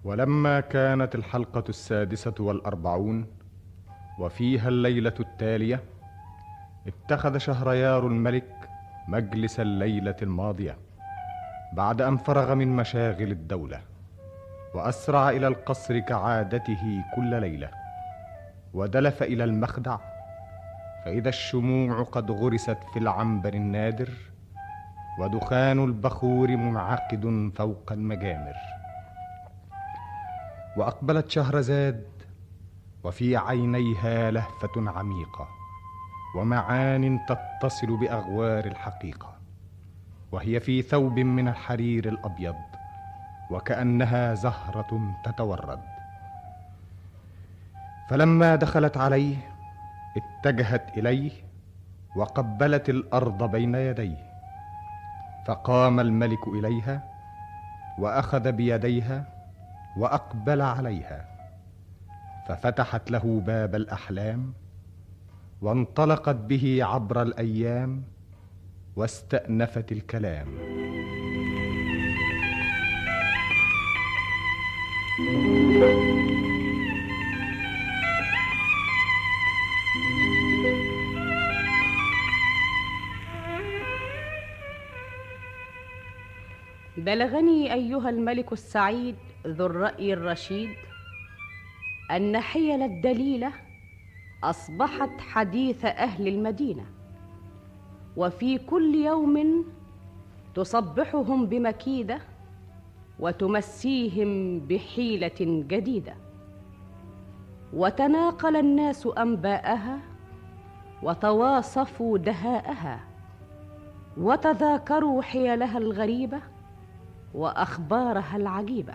ولما كانت الحلقة 46 وفيها الليلة التالية، اتخذ شهريار الملك مجلس الليلة الماضية بعد أن فرغ من مشاغل الدولة، وأسرع إلى القصر كعادته كل ليلة، ودلف إلى المخدع، فإذا الشموع قد غرست في العنبر النادر، ودخان البخور منعقد فوق المجامر. وأقبلت شهرزاد وفي عينيها لهفة عميقة ومعان تتصل بأغوار الحقيقة، وهي في ثوب من الحرير الأبيض وكأنها زهرة تتورد. فلما دخلت عليه اتجهت إليه وقبلت الأرض بين يديه، فقام الملك إليها وأخذ بيديها وأقبل عليها، ففتحت له باب الأحلام وانطلقت به عبر الأيام واستأنفت الكلام. بلغني أيها الملك السعيد ذو الرأي الرشيد أن حيل الدليلة أصبحت حديث أهل المدينة، وفي كل يوم تصبحهم بمكيدة وتمسيهم بحيلة جديدة، وتناقل الناس أنباءها وتواصفوا دهاءها وتذاكروا حيلها الغريبة وأخبارها العجيبة.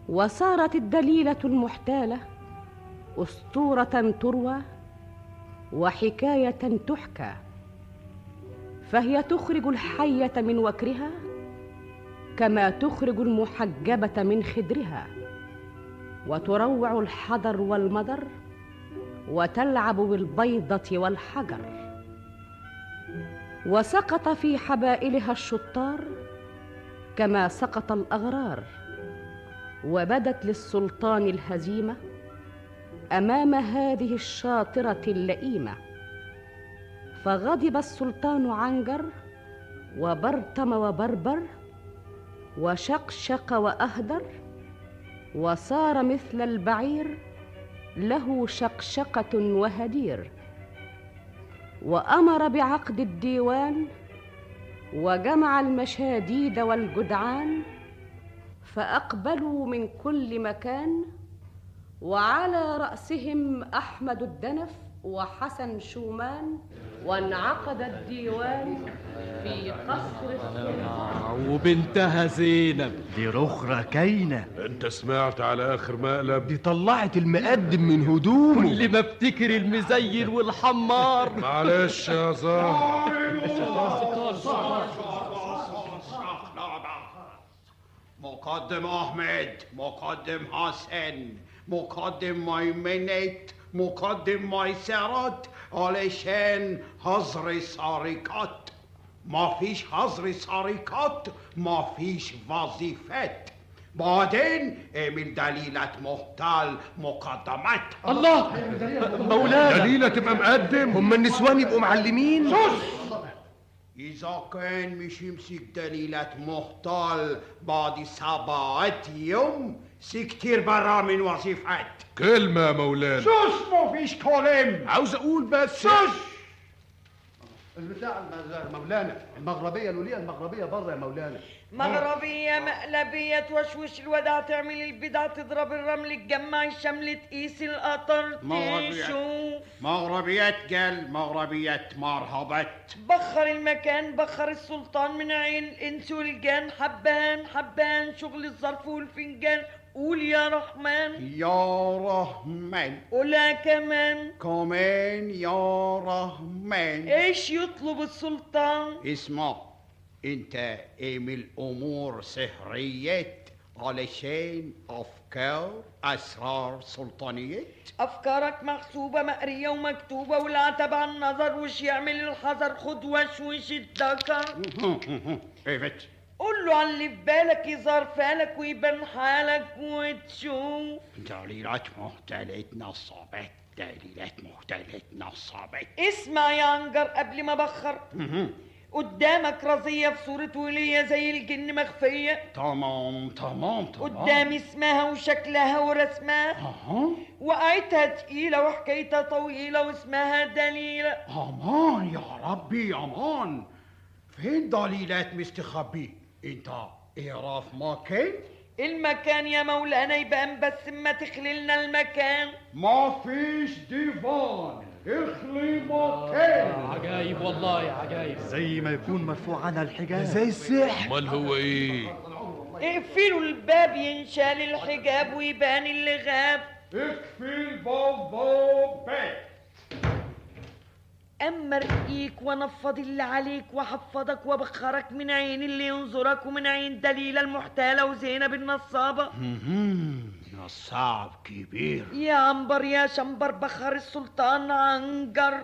وصارت الدليلة المحتالة أسطورة تروى وحكاية تحكى، فهي تخرج الحية من وكرها كما تخرج المحجبة من خدرها، وتروع الحضر والمدر وتلعب بالبيضة والحجر. وسقط في حبائلها الشطار كما سقط الأغرار، وبدت للسلطان الهزيمة أمام هذه الشاطرة اللئيمة، فغضب السلطان عنجر وبرتم وبربر وشقشق وأهدر، وصار مثل البعير له شقشقة وهدير. وأمر بعقد الديوان وجمع المشاديد والجدعان، فأقبلوا من كل مكان، وعلى رأسهم أحمد الدنف وحسن شومان، وانعقد الديوان في قصر السلطان. وبنتها زينب دي رخرة كاينة. انت سمعت على اخر مقلب؟ دي طلعت المقدم من هدومه. كل ما افتكر المزين والحمار. معلش يا زهر. مقدم احمد، مقدم حسن، مقدم ميمنت، مقدم ميسرت، علشان حظر سارقات. ما فيش حظر سارقات ما فيش وظيفات. بعدين من دليلة محتال مقدمات. الله مولانا، دليلة تبقى مقدم؟ هم النسوان يبقوا معلمين؟ إذا كان مش يمسك دليلة محتال بعد 7 يوم سكتير برا من وظيفات. كلمة يا مولانا. سوس مفيش كلام. عاوز اقول بس. سوس البتاع مولانا، المغربية الولية المغربية بره يا مولانا. مغربية مقلبية توشوش الوداع، تعمل البدع، تضرب الرمل، تجمع الشمل، تقيس القطر، تشوف. مغربيات قال مغربيات مرحبات. بخر المكان، بخر السلطان من عين الانس والجان، حبان حبان شغل الظرف والفنجان. قول يا رحمن. يا رحمن. قولها كمان. كمان يا رحمن. ايش يطلب السلطان؟ اسمع، انت اعمل امور سحريات علشان افكار اسرار سلطانيات. افكارك محسوبه مقريه ومكتوبه، والعتب عن النظر، وش يعمل الحذر، خد وشوش الذكر. ايفت قول له على اللي في بالك يظهر فالك ويبان حالك وتشوف. دليلات مهتلة نصابات، دليلات مهتلة نصابات. اسمع يا عنجر قبل ما بخر. قدامك رزية في صورة ولية زي الجن مخفية. تمام. قدامي اسمها وشكلها ورسمها. وقعتها تقيلة وحكايتها طويلة واسمها دليلة. امان يا ربي امان. فين دليلات مستخبي؟ انت اعرف مكان؟ المكان يا مولانا يبان بس ما تخللنا المكان. ما فيش ديفان، اخلي مكان. عجايب والله عجايب. زي ما يكون مرفوع عنها الحجاب، زي السحر. امال هو ايه؟ اقفلوا الباب ينشال الحجاب ويبان اللي غاب. اكفي الباب. اما ارقيك وانفض اللي عليك وحفظك وبخرك من عين اللي ينظرك ومن عين دليلة المحتالة وزينب النصابة. نصاب كبير. يا عنبر يا شنبر بخر السلطان عنجر.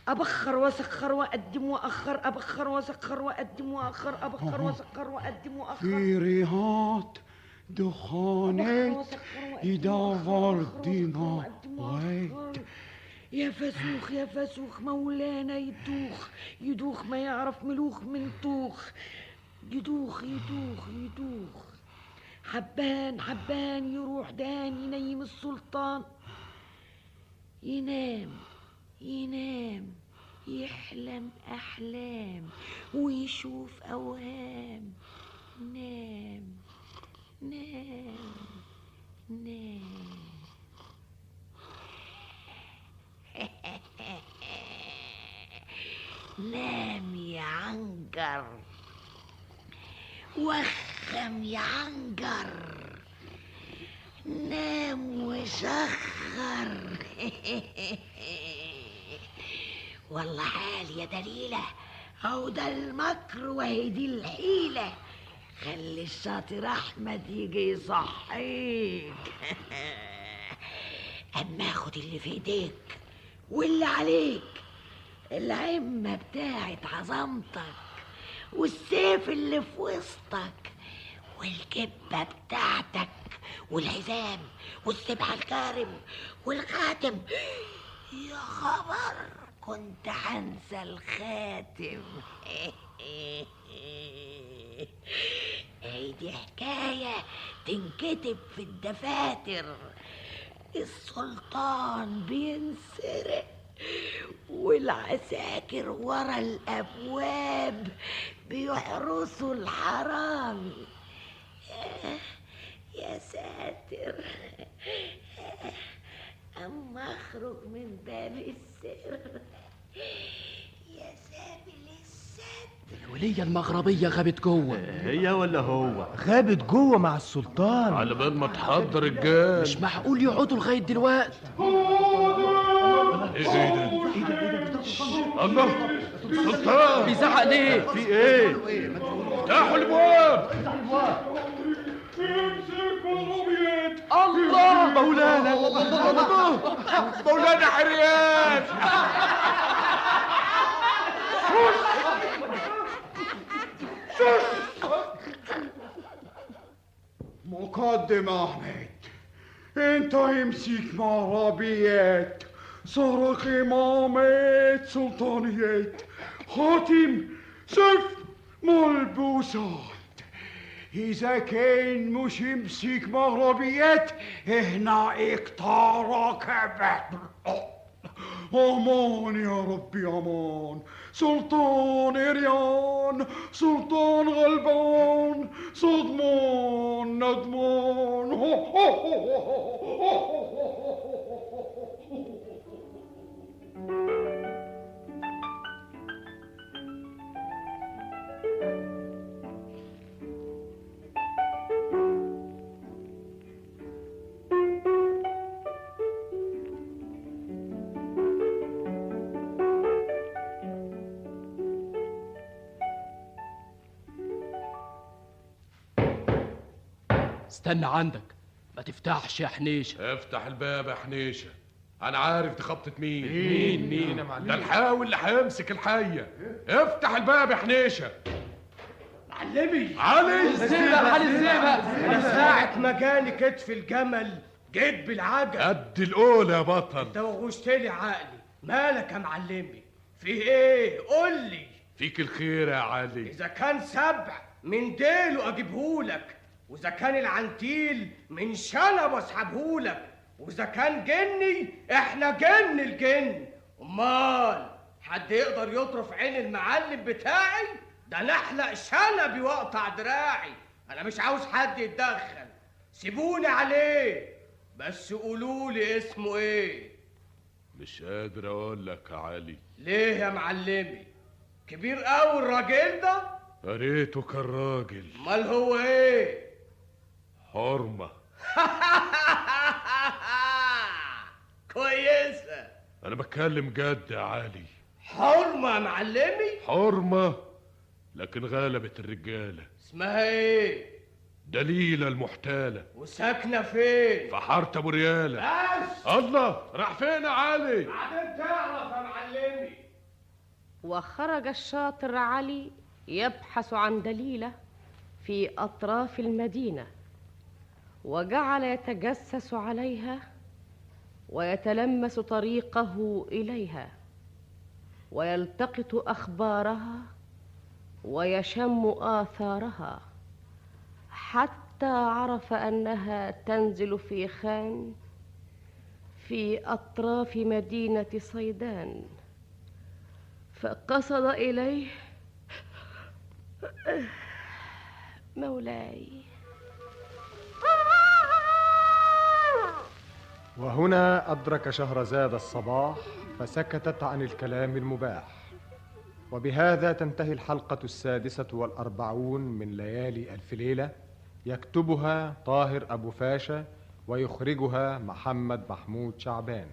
أبخر وسخر وأقدم وأخر، أبخر وسخر وأقدم وأخر، أبخر وسخر وأقدم وأخر. في ريحات دخانات يدور دماغ. يا فسوخ يا فسوخ مولانا يدوخ يدوخ ما يعرف ملوخ من طوخ. يدوخ يدوخ يدوخ. حبان حبان يروح دان ينيم السلطان. ينام ينام يحلم أحلام ويشوف أوهام. نام نام نام. نام يا عنجر وخم يا عنجر. نام وسخر. والله حال يا دليلة، أو ده المكر وهي دي الحيلة. خلي الشاطر أحمد يجي يصحيك. أما خد اللي في إيديك واللي عليك، العمة بتاعت عظمتك والسيف اللي في وسطك والكبة بتاعتك والحزام والسبحة الكارم والخاتم. يا خبر كنت هنسى الخاتم. دي حكاية تنكتب في الدفاتر. السلطان بينسرق والعساكر ورا الأبواب بيحرسوا الحرامي. يا ساتر. أما أخرج من باب السر يا سامي للستر. الولية المغربية غابت جوه. هي ولا هو؟ غابت جوه مع السلطان. على بال ما تحضر الجان. مش معقول يقعدوا لغاية دلوقتي. ايه ده؟ الله، سلطان بيزعق ليه؟ في ايه؟ افتحوا الابواب. الله مولانا مولانا حريان. مقدم احمد، انت يمسك مغربيات، سرق امامات سلطانيات، خاتم سيف ملبوسات. اذا كان مش يمسك مغربيات هنا اقتارك بدر. امان يا ربي امان. سلطان إريان، سلطان غلبان، صدمان ندمان. استنى عندك، ما تفتحش يا حنيشة. افتح الباب يا حنيشة، انا عارف دي خبطة مين. مين ده الحاوي اللي هيمسك الحية. افتح الباب يا حنيشة. معلمي علي انا ساعة ما جاني كتف الجمل جيت بالعجل. قد الأولى يا بطل. انت وغشتلي عقلي. مالك يا معلمي؟ في ايه؟ قول لي. فيك الخير يا علي. اذا كان سبع من ديله اجيبهولك، واذا كان العنتيل من شنب اسحبهولك، واذا كان جني احنا جن الجن. امال حد يقدر يطرف عين المعلم بتاعي؟ ده انا احلق شنبي واقطع دراعي. انا مش عاوز حد يتدخل، سيبوني عليه. بس قولولي اسمه ايه؟ مش قادر اقول لك يا علي. ليه يا معلمي؟ كبير قوي الراجل ده؟ يا ريته كان راجل. امال هو ايه؟ حرمة. كويسة. انا بتكلم جد يا علي. حرمة يا معلمي؟ حرمة لكن غلبت الرجالة. اسمها ايه؟ دليلة المحتالة. وساكنة فين؟ في حارة ابو ريالة. بس الله، راح فين يا علي؟ بعدين تعرف يا معلمي. وخرج الشاطر علي يبحث عن دليلة في أطراف المدينة، وجعل يتجسس عليها ويتلمس طريقه إليها، ويلتقط أخبارها ويشم آثارها، حتى عرف أنها تنزل في خان في أطراف مدينة صيدان، فقصد إليه. مولاي. وهنا أدرك شهرزاد الصباح فسكتت عن الكلام المباح. وبهذا تنتهي الحلقة 46 من ليالي ألف ليلة، يكتبها طاهر أبو فاشا ويخرجها محمد محمود شعبان.